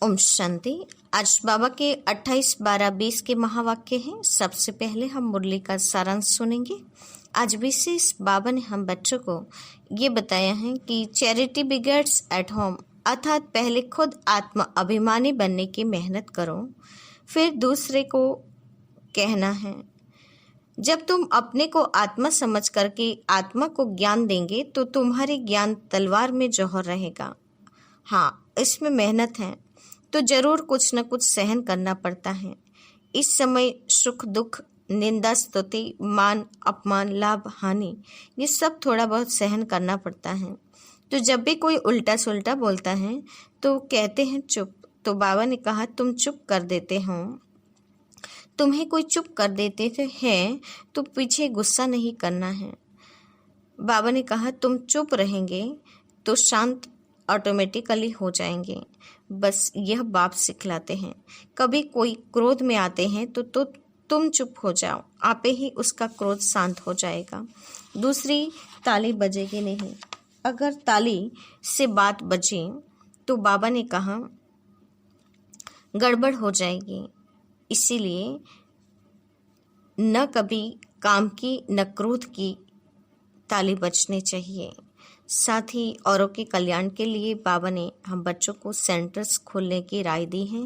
ओम शांति। आज बाबा के 28-12-20 के महावाक्य हैं। सबसे पहले हम मुरली का सारांश सुनेंगे। आज विशेष बाबा ने हम बच्चों को ये बताया है कि चैरिटी बिगेट्स एट होम, अर्थात पहले खुद आत्मा अभिमानी बनने की मेहनत करो, फिर दूसरे को कहना है। जब तुम अपने को आत्मा समझ करके आत्मा को ज्ञान देंगे तो तुम्हारी ज्ञान तलवार में जौहर रहेगा। हाँ, इसमें मेहनत है तो जरूर कुछ न कुछ सहन करना पड़ता है। इस समय सुख दुख, निंदा स्तुति, मान अपमान, लाभ हानि, ये सब थोड़ा बहुत सहन करना पड़ता है। तो जब भी कोई उल्टा सुल्टा बोलता है तो कहते हैं चुप। तो बाबा ने कहा तुम चुप कर देते हो, तुम्हें कोई चुप कर देते हैं तो पीछे गुस्सा नहीं करना है। बाबा ने कहा तुम चुप रहेंगे तो शांत ऑटोमेटिकली हो जाएंगे। बस यह बाप सिखलाते हैं। कभी कोई क्रोध में आते हैं तो तुम चुप हो जाओ, आपे ही उसका क्रोध शांत हो जाएगा। दूसरी ताली बजेगी नहीं। अगर ताली से बात बजे तो बाबा ने कहा गड़बड़ हो जाएगी। इसीलिए न कभी काम की न क्रोध की ताली बजनी चाहिए। साथ ही औरों के कल्याण के लिए बाबा ने हम बच्चों को सेंटर्स खोलने की राय दी है।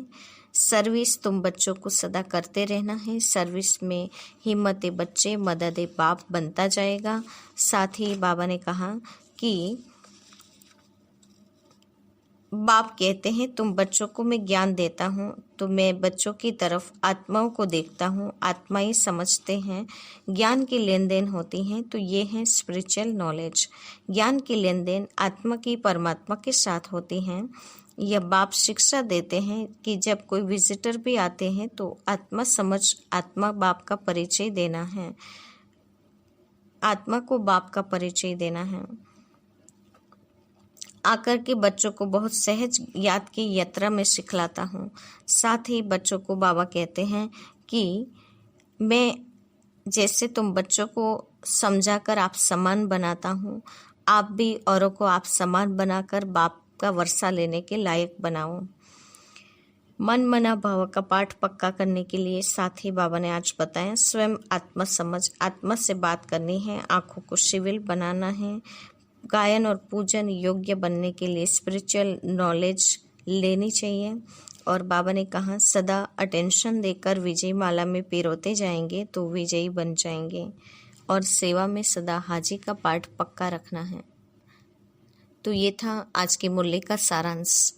सर्विस तुम बच्चों को सदा करते रहना है। सर्विस में हिम्मत बच्चे, मदद बाप बनता जाएगा। साथ ही बाबा ने कहा कि बाप कहते हैं तुम बच्चों को मैं ज्ञान देता हूँ तो मैं बच्चों की तरफ आत्माओं को देखता हूँ। आत्माएं समझते हैं, ज्ञान की लेन देन होती हैं। तो ये है स्पिरिचुअल नॉलेज। ज्ञान की लेन देन आत्मा की परमात्मा के साथ होती हैं। यह बाप शिक्षा देते हैं कि जब कोई विजिटर भी आते हैं तो आत्मा समझ, आत्मा बाप का परिचय देना है, आत्मा को बाप का परिचय देना है। आकर के बच्चों को बहुत सहज याद की यात्रा में सिखलाता हूँ। साथ ही बच्चों को बाबा कहते हैं कि मैं जैसे तुम बच्चों को समझाकर आप समान बनाता हूँ, आप भी औरों को आप समान बनाकर बाप का वर्षा लेने के लायक बनाओ। मन मना भाव का पाठ पक्का करने के लिए साथ ही बाबा ने आज बताया स्वयं आत्मा समझ, आत्मा से बात करनी है, आँखों को सिविल बनाना है, गायन और पूजन योग्य बनने के लिए स्पिरिचुअल नॉलेज लेनी चाहिए। और बाबा ने कहा सदा अटेंशन देकर विजय माला में पिरोते जाएंगे तो विजयी बन जाएंगे। और सेवा में सदा हाजी का पाठ पक्का रखना है। तो ये था आज की मुरली का सारांश।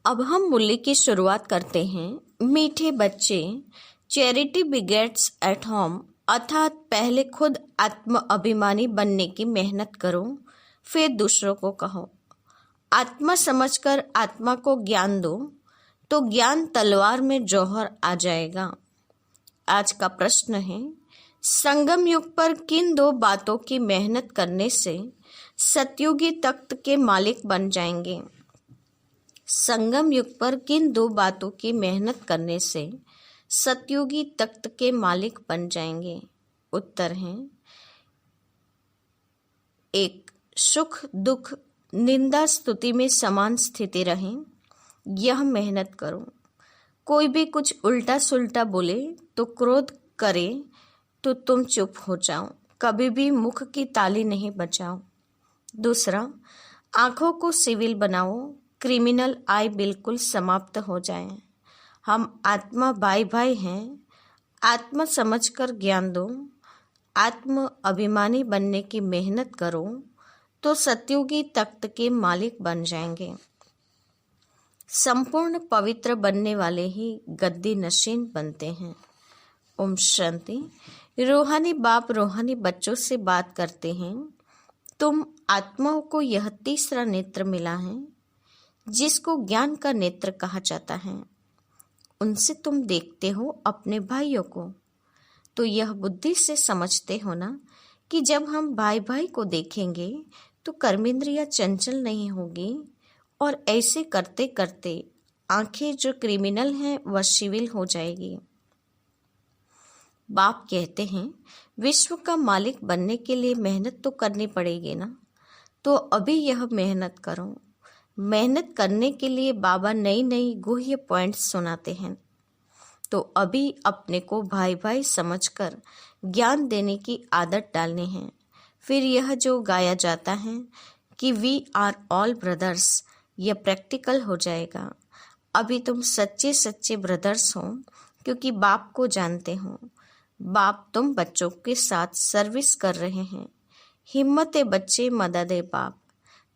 अब हम मुरली की शुरुआत करते हैं। मीठे बच्चे, चैरिटी बिगेट्स एट होम, अर्थात पहले खुद आत्म अभिमानी बनने की मेहनत करो, फिर दूसरों को कहो। आत्मा समझकर आत्मा को ज्ञान दो तो ज्ञान तलवार में जौहर आ जाएगा। आज का प्रश्न है संगम युग पर किन दो बातों की मेहनत करने से सतयुगी तख्त के मालिक बन जाएंगे। संगम युग पर किन दो बातों की मेहनत करने से सतयुगी तख्त के मालिक बन जाएंगे। उत्तर है 1, सुख दुख निंदा स्तुति में समान स्थिति रहे, यह मेहनत करो। कोई भी कुछ उल्टा सुल्टा बोले तो क्रोध करे तो तुम चुप हो जाओ, कभी भी मुख की ताली नहीं बजाओ। दूसरा, आंखों को सिविल बनाओ, क्रिमिनल आय बिल्कुल समाप्त हो जाए। हम आत्मा भाई भाई हैं, आत्मा समझकर ज्ञान दो, आत्म अभिमानी बनने की मेहनत करो तो सतयुगी तख्त के मालिक बन जाएंगे। संपूर्ण पवित्र बनने वाले ही गद्दी नशीन बनते हैं। ओम शांति। रूहानी बाप रूहानी बच्चों से बात करते हैं। तुम आत्माओं को यह तीसरा नेत्र मिला है जिसको ज्ञान का नेत्र कहा जाता है। उनसे तुम देखते हो अपने भाइयों को। तो यह बुद्धि से समझते हो ना कि जब हम भाई भाई को देखेंगे तो कर्मेंद्रियां चंचल नहीं होगी और ऐसे करते करते आंखें जो क्रिमिनल हैं वह सिविल हो जाएगी। बाप कहते हैं विश्व का मालिक बनने के लिए मेहनत तो करनी पड़ेगी ना, तो अभी यह मेहनत करो। मेहनत करने के लिए बाबा नई नई गुह्य पॉइंट्स सुनाते हैं। तो अभी अपने को भाई भाई समझकर ज्ञान देने की आदत डालनी है। फिर यह जो गाया जाता है कि वी आर ऑल ब्रदर्स, यह प्रैक्टिकल हो जाएगा। अभी तुम सच्चे सच्चे ब्रदर्स हो क्योंकि बाप को जानते हो। बाप तुम बच्चों के साथ सर्विस कर रहे हैं। हिम्मत है बच्चे, मदद है बाप।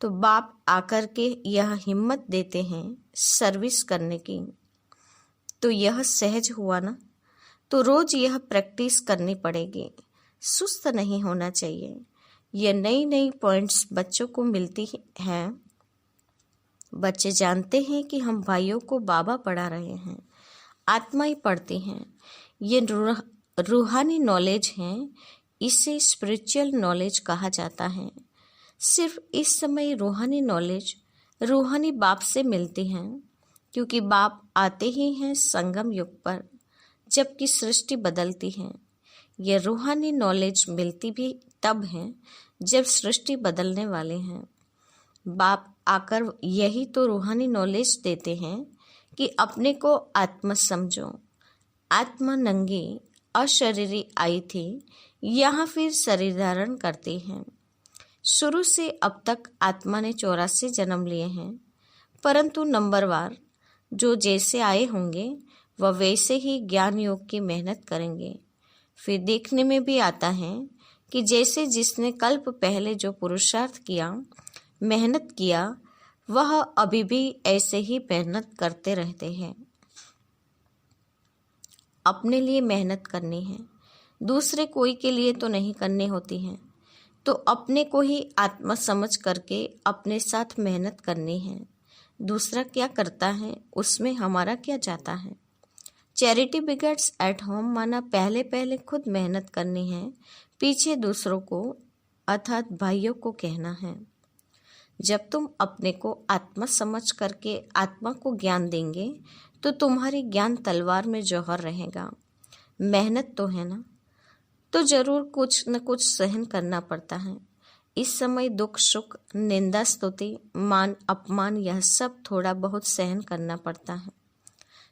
तो बाप आकर के यह हिम्मत देते हैं सर्विस करने की। तो यह सहज हुआ ना। तो रोज यह प्रैक्टिस करनी पड़ेगी, सुस्त नहीं होना चाहिए। यह नई नई पॉइंट्स बच्चों को मिलती हैं। बच्चे जानते हैं कि हम भाइयों को बाबा पढ़ा रहे हैं, आत्मा ही पढ़ती हैं। ये रूहानी नॉलेज है, इसे स्पिरिचुअल नॉलेज कहा जाता है। सिर्फ इस समय रूहानी नॉलेज रूहानी बाप से मिलती है, क्योंकि बाप आते ही हैं संगम युग पर, जबकि सृष्टि बदलती है। यह रूहानी नॉलेज मिलती भी तब है जब सृष्टि बदलने वाले हैं। बाप आकर यही तो रूहानी नॉलेज देते हैं कि अपने को आत्मा समझो। आत्मा नंगी अशरीरी आई थी, यहाँ फिर शरीर धारण करती है। शुरू से अब तक आत्मा ने 84 जन्म लिए हैं, परंतु नंबरवार जो जैसे आए होंगे वह वैसे ही ज्ञान योग की मेहनत करेंगे। फिर देखने में भी आता है कि जैसे जिसने कल्प पहले जो पुरुषार्थ किया, मेहनत किया, वह अभी भी ऐसे ही मेहनत करते रहते हैं। अपने लिए मेहनत करनी है, दूसरे कोई के लिए तो नहीं करनी होती है। तो अपने को ही आत्मा समझ करके अपने साथ मेहनत करनी है। दूसरा क्या करता है उसमें हमारा क्या जाता है। चैरिटी बिगेट्स एट होम, माना पहले पहले खुद मेहनत करनी है, पीछे दूसरों को अर्थात भाइयों को कहना है। जब तुम अपने को आत्मा समझ करके आत्मा को ज्ञान देंगे तो तुम्हारी ज्ञान तलवार में जौहर रहेगा। मेहनत तो है ना, तो जरूर कुछ न कुछ सहन करना पड़ता है। इस समय दुख सुख, निंदा स्तुति, मान अपमान, यह सब थोड़ा बहुत सहन करना पड़ता है।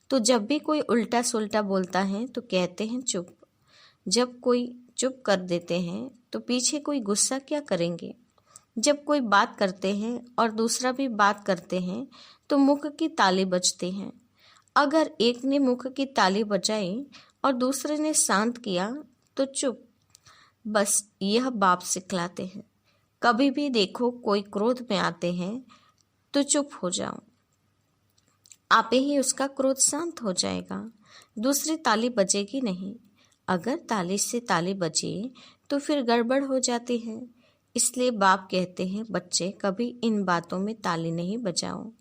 तो जब भी कोई उल्टा सुल्टा बोलता है तो कहते हैं चुप। जब कोई चुप कर देते हैं तो पीछे कोई गुस्सा क्या करेंगे। जब कोई बात करते हैं और दूसरा भी बात करते हैं तो मुख की ताली बजती है। अगर एक ने मुख की ताली बजाई और दूसरे ने शांत किया तो चुप। बस यह बाप सिखलाते हैं। कभी भी देखो कोई क्रोध में आते हैं तो चुप हो जाओ, आपे ही उसका क्रोध शांत हो जाएगा, दूसरी ताली बजेगी नहीं। अगर ताली से ताली बजे तो फिर गड़बड़ हो जाती है। इसलिए बाप कहते हैं बच्चे कभी इन बातों में ताली नहीं बजाओ,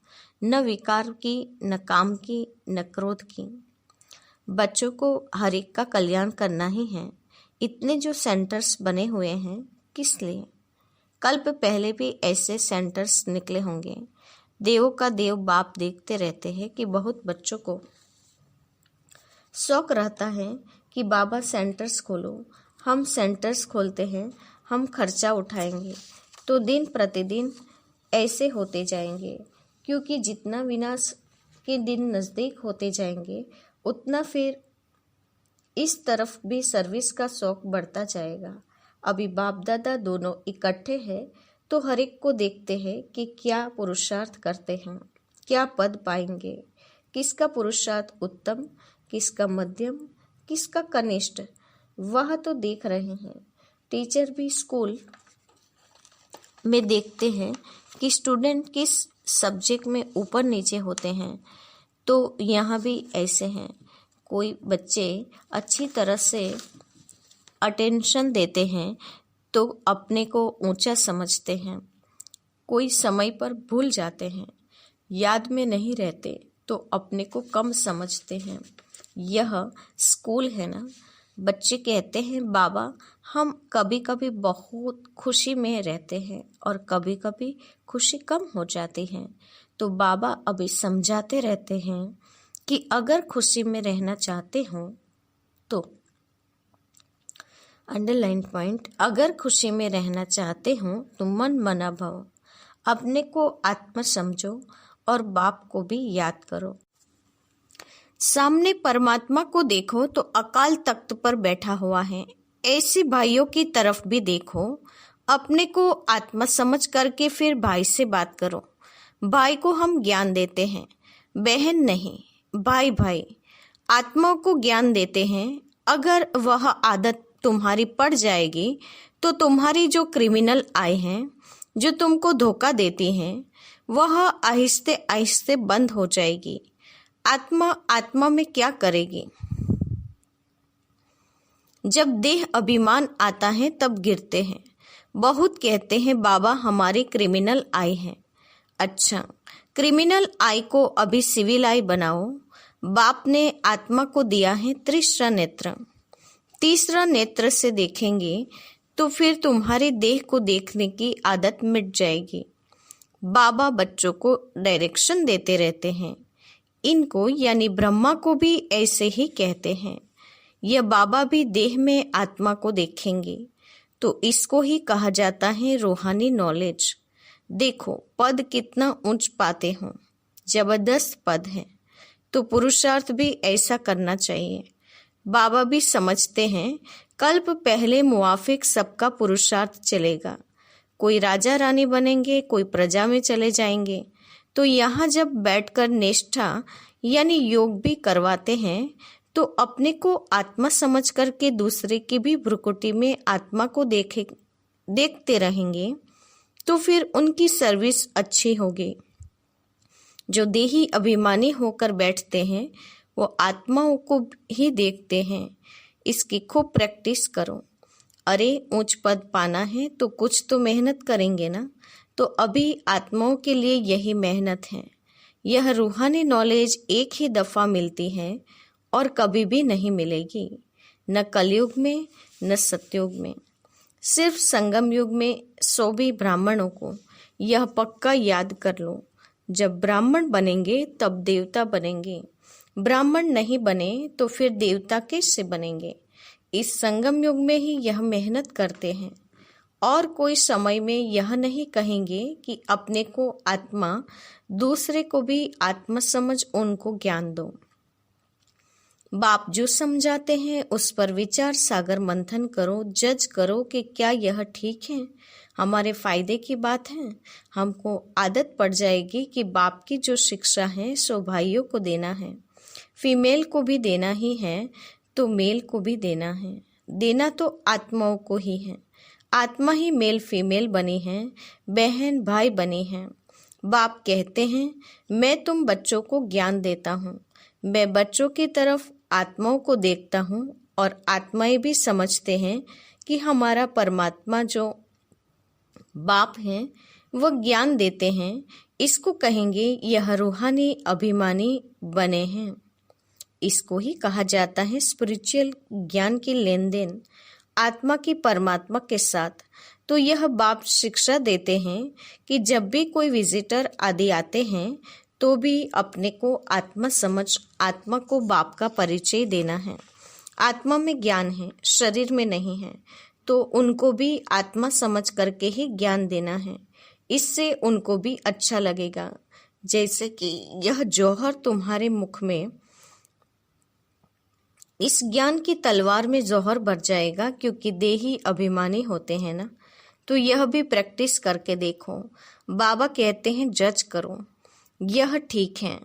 न विकार की, न काम की, न क्रोध की। बच्चों को हर एक का कल्याण करना ही है। इतने जो सेंटर्स बने हुए हैं किस लिए। कल्प पहले भी ऐसे सेंटर्स निकले होंगे। देवों का देव बाप देखते रहते हैं कि बहुत बच्चों को शौक रहता है कि बाबा सेंटर्स खोलो। हम सेंटर्स खोलते हैं, हम खर्चा उठाएंगे, तो दिन प्रतिदिन ऐसे होते जाएंगे, क्योंकि जितना विनाश के दिन नज़दीक होते जाएंगे उतना फिर इस तरफ भी सर्विस का शौक बढ़ता जाएगा। अभी बाप दादा दोनों इकट्ठे हैं, तो हर एक को देखते हैं कि क्या पुरुषार्थ करते हैं, क्या पद पाएंगे, किसका पुरुषार्थ उत्तम, किसका मध्यम, किसका कनिष्ठ, वह तो देख रहे हैं। टीचर भी स्कूल में देखते हैं कि स्टूडेंट किस सब्जेक्ट में ऊपर नीचे होते हैं, तो यहाँ भी ऐसे हैं। कोई बच्चे अच्छी तरह से अटेंशन देते हैं तो अपने को ऊंचा समझते हैं। कोई समय पर भूल जाते हैं, याद में नहीं रहते तो अपने को कम समझते हैं। यह स्कूल है ना। बच्चे कहते हैं बाबा हम कभी कभी बहुत खुशी में रहते हैं और कभी कभी खुशी कम हो जाती है। तो बाबा अभी समझाते रहते हैं कि अगर खुशी में रहना चाहते हो तो अंडरलाइन पॉइंट, अगर खुशी में रहना चाहते हो तो मन मना भव। अपने को आत्मा समझो और बाप को भी याद करो। सामने परमात्मा को देखो तो अकाल तख्त पर बैठा हुआ है। ऐसे भाइयों की तरफ भी देखो। अपने को आत्मा समझ करके फिर भाई से बात करो। भाई को हम ज्ञान देते हैं, बहन नहीं। भाई भाई आत्माओं को ज्ञान देते हैं। अगर वह आदत तुम्हारी पड़ जाएगी तो तुम्हारी जो क्रिमिनल आए हैं, जो तुमको धोखा देती हैं, वह आहिस्ते आहिस्ते बंद हो जाएगी। आत्मा में क्या करेगी? जब देह अभिमान आता है तब गिरते हैं। बहुत कहते हैं बाबा हमारे क्रिमिनल आई हैं। अच्छा, क्रिमिनल आई को अभी सिविल आई बनाओ। बाप ने आत्मा को दिया है तीसरा नेत्र। तीसरा नेत्र से देखेंगे तो फिर तुम्हारे देह को देखने की आदत मिट जाएगी। बाबा बच्चों को डायरेक्शन देते रहते हैं। इनको यानी ब्रह्मा को भी ऐसे ही कहते हैं। यह बाबा भी देह में आत्मा को देखेंगे तो इसको ही कहा जाता है रूहानी नॉलेज। देखो पद कितना ऊंच पाते हो, जबरदस्त पद है। तो पुरुषार्थ भी ऐसा करना चाहिए। बाबा भी समझते हैं कल्प पहले मुआफिक सबका पुरुषार्थ चलेगा। कोई राजा रानी बनेंगे, कोई प्रजा में चले जाएंगे। तो यहाँ जब बैठकर निष्ठा यानी योग भी करवाते हैं तो अपने को आत्मा समझ करके दूसरे की भी भ्रुकुटी में आत्मा को देखते रहेंगे तो फिर उनकी सर्विस अच्छी होगी। जो देही अभिमानी होकर बैठते हैं वो आत्माओं को ही देखते हैं। इसकी खूब प्रैक्टिस करो। अरे ऊंच पद पाना है तो कुछ तो मेहनत करेंगे ना। तो अभी आत्माओं के लिए यही मेहनत है। यह रूहानी नॉलेज एक ही दफ़ा मिलती है और कभी भी नहीं मिलेगी, न कलयुग में न सतयुग में। सिर्फ संगम युग में 100 भी ब्राह्मणों को यह पक्का याद कर लो। जब ब्राह्मण बनेंगे तब देवता बनेंगे। ब्राह्मण नहीं बने तो फिर देवता कैसे बनेंगे? इस संगम युग में ही यह मेहनत करते हैं। और कोई समय में यह नहीं कहेंगे कि अपने को आत्मा, दूसरे को भी आत्मा समझ उनको ज्ञान दो। बाप जो समझाते हैं उस पर विचार सागर मंथन करो, जज करो कि क्या यह ठीक है, हमारे फायदे की बात है। हमको आदत पड़ जाएगी कि बाप की जो शिक्षा है सो भाइयों को देना है, फीमेल को भी देना ही है तो मेल को भी देना है। देना तो आत्माओं को ही है। आत्मा ही मेल फीमेल बनी है, बहन भाई बनी है। बाप कहते हैं मैं तुम बच्चों को ज्ञान देता हूँ। मैं बच्चों की तरफ आत्माओं को देखता हूँ और आत्माएं भी समझते हैं कि हमारा परमात्मा जो बाप हैं वह ज्ञान देते हैं। इसको कहेंगे यह रूहानी अभिमानी बने हैं। इसको ही कहा जाता है स्पिरिचुअल ज्ञान की लेन देन आत्मा की परमात्मा के साथ। तो यह बाप शिक्षा देते हैं कि जब भी कोई विजिटर आदि आते हैं तो भी अपने को आत्मा समझ आत्मा को बाप का परिचय देना है। आत्मा में ज्ञान है, शरीर में नहीं है, तो उनको भी आत्मा समझ करके ही ज्ञान देना है। इससे उनको भी अच्छा लगेगा। जैसे कि यह जौहर तुम्हारे मुख में, इस ज्ञान की तलवार में जौहर भर जाएगा, क्योंकि देही अभिमानी होते हैं ना। तो यह भी प्रैक्टिस करके देखो। बाबा कहते हैं जज करो, यह ठीक है।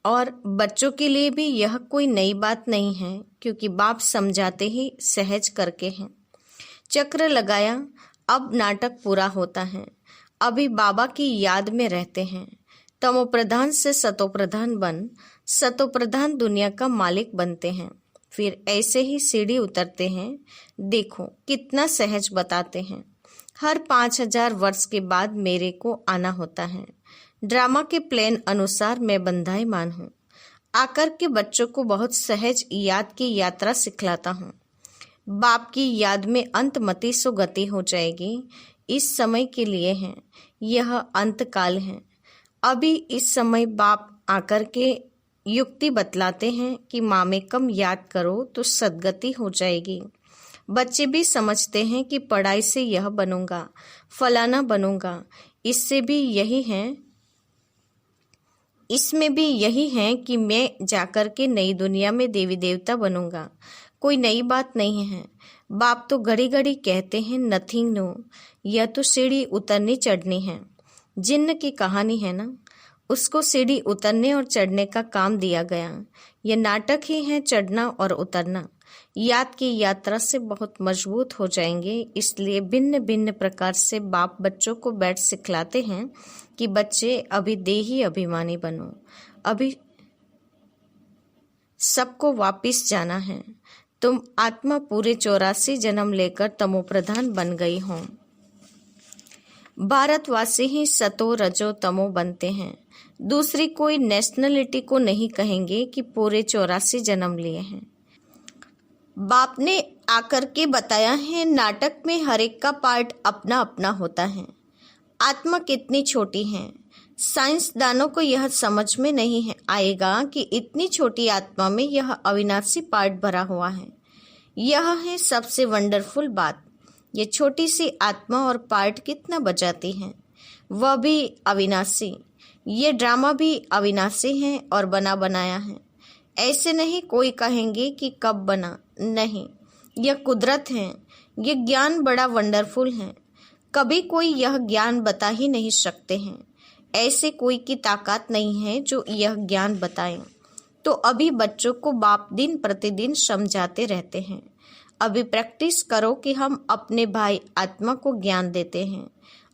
और बच्चों के लिए भी यह कोई नई बात नहीं है, क्योंकि बाप समझाते ही सहज करके हैं। चक्र लगाया, अब नाटक पूरा होता है। अभी बाबा की याद में रहते हैं। तमो प्रधान से सतो प्रधान बन सतो प्रधान दुनिया का मालिक बनते हैं। फिर ऐसे ही सीढ़ी उतरते हैं। देखो कितना सहज बताते हैं। हर 5000 वर्ष के बाद मेरे को आना होता है। ड्रामा के प्लान अनुसार मैं बंधाईमान हूँ। आकर के बच्चों को बहुत सहज याद की यात्रा सिखलाता हूँ। बाप की याद में अंतमति सो गति हो जाएगी। इस समय के लिए है, यह अंत काल है। अभी इस समय बाप आकर के युक्ति बतलाते हैं कि माँ में कम याद करो तो सदगति हो जाएगी। बच्चे भी समझते हैं कि पढ़ाई से यह बनूंगा, फलाना बनूंगा। इससे भी यही है, इसमें भी यही है कि मैं जाकर के नई दुनिया में देवी देवता बनूंगा। कोई नई बात नहीं है। बाप तो घड़ी घड़ी कहते हैं नथिंग नो, यह तो सीढ़ी उतरनी चढ़नी है। जिन्न की कहानी है ना, उसको सीढ़ी उतरने और चढ़ने का काम दिया गया। यह नाटक ही है चढ़ना और उतरना। याद की यात्रा से बहुत मजबूत हो जाएंगे। इसलिए भिन्न भिन्न प्रकार से बाप बच्चों को बैठ सिखलाते हैं कि बच्चे अभी देही अभिमानी बनो, अभी सबको वापिस जाना है। तुम आत्मा पूरे 84 जन्म लेकर तमोप्रधान बन गई हो। भारतवासी ही सतो रजो तमो बनते हैं। दूसरी कोई नेशनलिटी को नहीं कहेंगे कि पूरे 84 जन्म लिए हैं। बाप ने आकर के बताया है, नाटक में हर एक का पार्ट अपना अपना होता है। आत्मा कितनी छोटी है। साइंसदानों को यह समझ में नहीं है आएगा कि इतनी छोटी आत्मा में यह अविनाशी पार्ट भरा हुआ है। यह है सबसे वंडरफुल बात। ये छोटी सी आत्मा और पार्ट कितना बचाती है, वह भी अविनाशी। ये ड्रामा भी अविनाशी है और बना बनाया है। ऐसे नहीं कोई कहेंगे कि कब बना, नहीं, यह कुदरत है। यह ज्ञान बड़ा वंडरफुल है। कभी कोई यह ज्ञान बता ही नहीं सकते हैं। ऐसे कोई की ताकत नहीं है जो यह ज्ञान बताए। तो अभी बच्चों को बाप दिन प्रतिदिन समझाते रहते हैं। अभी प्रैक्टिस करो कि हम अपने भाई आत्मा को ज्ञान देते हैं,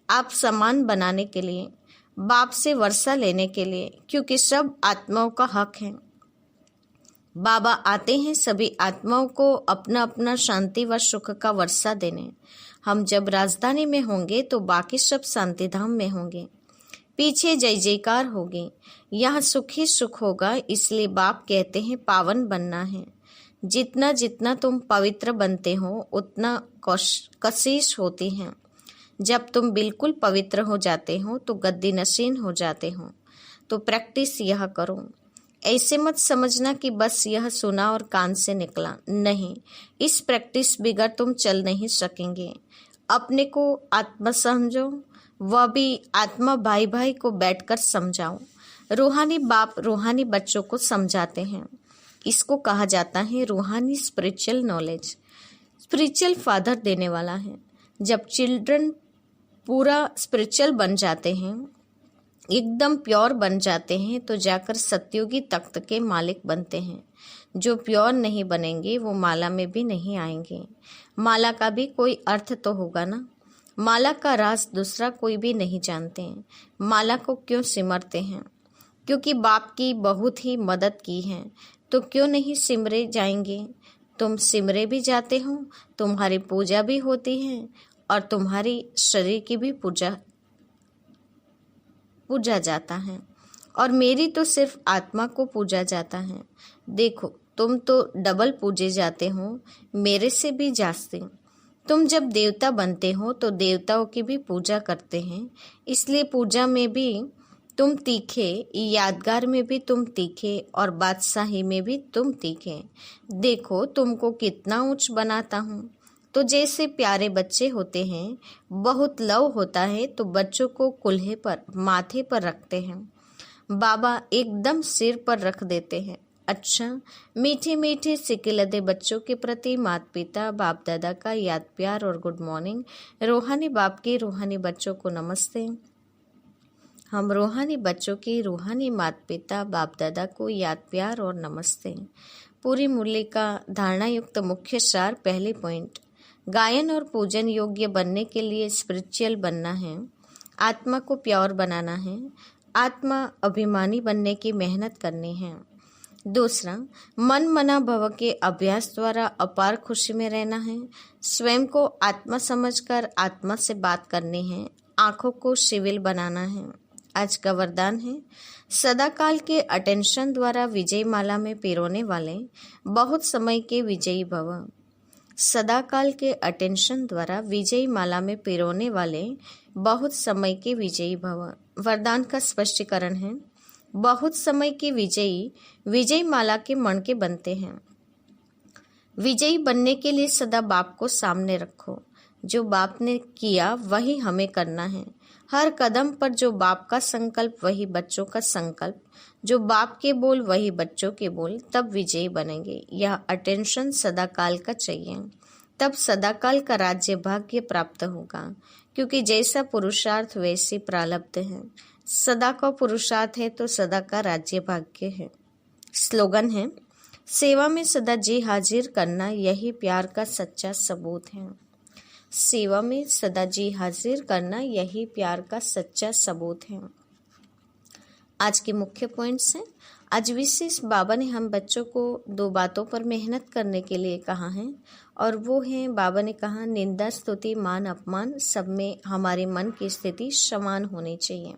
आप समान बनाने के लिए, बाप से वर्षा लेने के लिए, क्योंकि सब आत्माओं का हक है। बाबा आते हैं सभी आत्माओं को अपना अपना शांति व सुख का वर्षा देने। हम जब राजधानी में होंगे तो बाकी सब शांति धाम में होंगे। पीछे जय जयकार होगी, यहाँ सुख ही सुख होगा। इसलिए बाप कहते हैं पावन बनना है। जितना जितना तुम पवित्र बनते हो उतना कशिश होती है। जब तुम बिल्कुल पवित्र हो जाते हो तो गद्दी नशीन हो जाते हो। तो प्रैक्टिस यह करो। ऐसे मत समझना कि बस यह सुना और कान से निकला, नहीं। इस प्रैक्टिस बिगड़ तुम चल नहीं सकेंगे। अपने को आत्मा समझो, वह भी आत्मा भाई भाई को बैठकर समझाओ। रूहानी बाप रूहानी बच्चों को समझाते हैं। इसको कहा जाता है रूहानी स्पिरिचुअल नॉलेज। स्पिरिचुअल फादर देने वाला है। जब चिल्ड्रन पूरा स्पिरिचुअल बन जाते हैं, एकदम प्योर बन जाते हैं, तो जाकर सतयुगी तख्त के मालिक बनते हैं। जो प्योर नहीं बनेंगे वो माला में भी नहीं आएंगे। माला का भी कोई अर्थ तो होगा ना। माला का राज दूसरा कोई भी नहीं जानते हैं। माला को क्यों सिमरते हैं? क्योंकि बाप की बहुत ही मदद की है, तो क्यों नहीं सिमरे जाएंगे? तुम सिमरे भी जाते हो, तुम्हारी पूजा भी होती है और तुम्हारी शरीर की भी पूजा जाता है, और मेरी तो सिर्फ आत्मा को पूजा जाता है। देखो, तुम तो डबल पूजे जाते हो, मेरे से भी जास्ती। तुम जब देवता बनते हो तो देवताओं की भी पूजा करते हैं, इसलिए पूजा में भी तुम तीखे, यादगार में भी तुम तीखे और बादशाही में भी तुम तीखे। देखो तुमको कितना ऊंच बनाता हूँ। तो जैसे प्यारे बच्चे होते हैं, बहुत लव होता है तो बच्चों को कुल्हे पर, माथे पर रखते हैं। बाबा एकदम सिर पर रख देते हैं। अच्छा, मीठे मीठे सिकिलदे बच्चों के प्रति माता पिता बाप दादा का याद प्यार और गुड मॉर्निंग। रूहानी बाप के रूहानी बच्चों को नमस्ते। हम रूहानी बच्चों की रूहानी माता पिता बाप दादा को याद प्यार और नमस्ते। पूरी मुरली का धारणा युक्त मुख्य सार। पहले पॉइंट, गायन और पूजन योग्य बनने के लिए स्पिरिचुअल बनना है, आत्मा को प्योर बनाना है, आत्मा अभिमानी बनने की मेहनत करनी है। दूसरा, मन मना भव के अभ्यास द्वारा अपार खुशी में रहना है, स्वयं को आत्मा समझकर आत्मा से बात करनी है, आंखों को सिविल बनाना है। आज का वरदान है, सदा काल के अटेंशन द्वारा विजय माला में पिरोने वाले बहुत समय के विजयी भव। सदा काल के अटेंशन द्वारा विजयी माला में पिरोने वाले बहुत समय के विजयी भव। वरदान का स्पष्टीकरण है, बहुत समय के विजयी विजय माला के मण के बनते हैं। विजयी बनने के लिए सदा बाप को सामने रखो। जो बाप ने किया वही हमें करना है। हर कदम पर जो बाप का संकल्प वही बच्चों का संकल्प, जो बाप के बोल वही बच्चों के बोल, तब विजयी बनेंगे। यह अटेंशन सदाकाल का चाहिए, तब सदाकाल का राज्य भाग्य प्राप्त होगा, क्योंकि जैसा पुरुषार्थ वैसी प्रारब्ध है। सदा का पुरुषार्थ है तो सदा का राज्य भाग्य है। स्लोगन है, सेवा में सदा जी हाजिर करना यही प्यार का सच्चा सबूत है। सेवा में सदा जी हाजिर करना यही प्यार का सच्चा सबूत है। आज के मुख्य पॉइंट्स हैं। आज विशेष बाबा ने हम बच्चों को 2 बातों पर मेहनत करने के लिए कहा है, और वो है, बाबा ने कहा निंदा स्तुति मान अपमान सब में हमारे मन की स्थिति समान होनी चाहिए।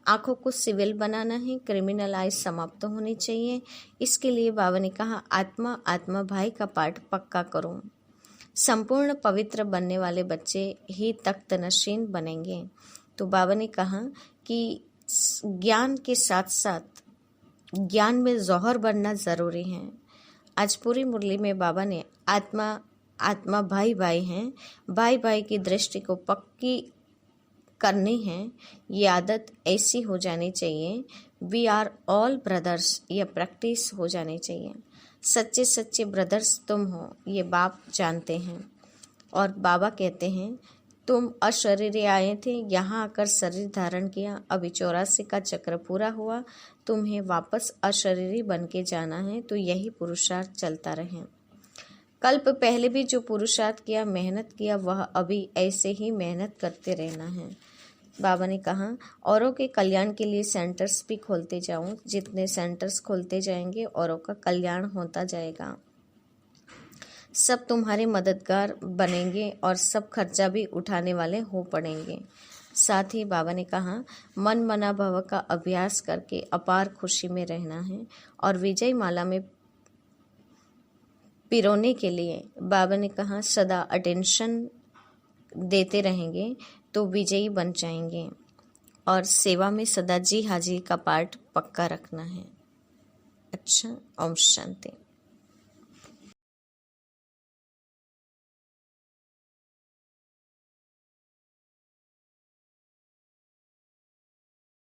आंखों को सिविल बनाना है, क्रिमिनल आइज समाप्त होनी चाहिए। इसके लिए बाबा ने कहा आत्मा आत्मा भाई का पाठ पक्का करो। संपूर्ण पवित्र बनने वाले बच्चे ही तख्त नशीन बनेंगे। तो बाबा ने कहा कि ज्ञान के साथ साथ ज्ञान में जौहर बनना जरूरी है। आज पूरी मुरली में बाबा ने आत्मा आत्मा भाई भाई हैं, भाई भाई की दृष्टि को पक्की करनी है। ये आदत ऐसी हो जानी चाहिए, वी आर ऑल ब्रदर्स, ये प्रैक्टिस हो जानी चाहिए। सच्चे सच्चे ब्रदर्स तुम हो, ये बाप जानते हैं। और बाबा कहते हैं तुम अशरीरी आए थे, यहाँ आकर शरीर धारण किया, अभी 84 का चक्र पूरा हुआ, तुम्हें वापस अशरीरी बन के जाना है। तो यही पुरुषार्थ चलता रहे। कल्प पहले भी जो पुरुषार्थ किया, मेहनत किया, वह अभी ऐसे ही मेहनत करते रहना है। बाबा ने कहा औरों के कल्याण के लिए सेंटर्स भी खोलते जाऊं। जितने सेंटर्स खोलते जाएंगे औरों का कल्याण होता जाएगा। सब तुम्हारे मददगार बनेंगे और सब खर्चा भी उठाने वाले हो पड़ेंगे। साथ ही बाबा ने कहा मन मना भव का अभ्यास करके अपार खुशी में रहना है। और विजय माला में पिरोने के लिए बाबा ने कहा सदा अटेंशन देते रहेंगे तो विजयी बन जाएंगे। और सेवा में सदा जी हाजिर का पाठ पक्का रखना है। अच्छा, ओम शांति।